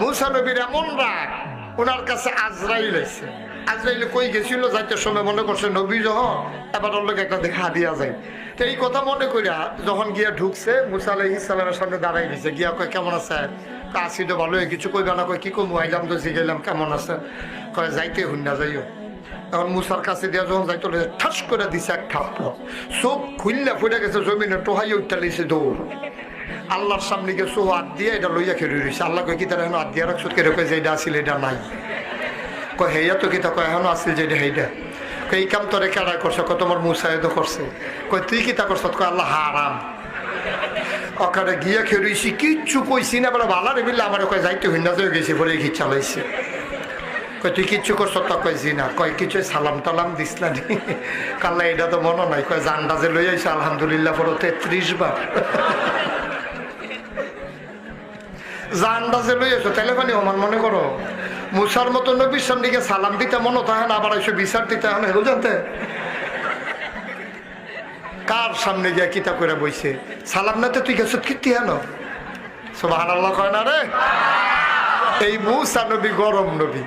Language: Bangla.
মুসা নবীর এমন রাগ, ওনার কাছে আজরাইল এসে। আজরাইল কই গেছিল, যাইতে সময় মনে করছে নবী যখন এবার ওর লোক একটা দেখা দিয়া যায়। তো এই কথা মনে করিয়া যখন গিয়া ঢুকছে, মুসা আলাইহিস সালামের সামনে দাঁড়াই দিছে। গিয়া কয় কেমন আছে? আসি তো ভালোই, কিছু কইবা না? কয় কি কমু, আইলাম তো জিগাইলাম কেমন আছে। কয় যাইতে হুন না যাইও। এখন মুসার কাছে দিয়া যখন যাইতে ঠাস করে দিছে এক থাপ্পড়, চোখ খুললা ফুটে গেছে জমিনে, টোহাই উঠতে লিছে দৌড়। আল্লাহর সামনে গিয়ে চো হাত দিয়ে এটা লইয়া খেলে রয়েছে। আল্লাহ কয় কি তার এখন হাত দিয়ে রাখছো? কেন? কয় যে এটা আসিল এটা নাই। কয় হেয়া তো কিতা? কয় এখনো আসিল যে এটা সেইটা। কয় এই কাম তোরে কেডা করছো? কয় তোমার মুসাইদ করছে। কয় তুই কিতা করছ? কয় আল্লাহ হারাম। ওখানে গিয়া খেয়েছি, কিচ্ছু কইছি না, বলে ভালো রে বিল্লা আমার। কয় যাইতে হইনা যে গেছি বলে ঘি চালাইছে। কয় তুই কিচ্ছু করছ? তা কয় জি না। কয় কিছু সালাম টালাম দিস না? কাল্লা এটা তো মনে নাই। কয় জান্দাজে লই আইছে আলহামদুলিল্লাহ পড়ো 33 বার। জান্দাজে লই আইছো তাইলে মানে আমার মনে করো মুসার মতো নবীর সামনে গিয়ে সালাম দিতে মনে থাকে না, আবার এসে বিচার দিতে হয় না। হেলো জানতে কার সামনে গিয়া কিতা করে বইছে? সালাম নাতে তুই গেছ কীর্তি হেন? সুবহানাল্লাহ কয় না রে। এই মুসা নবী গরম নবী।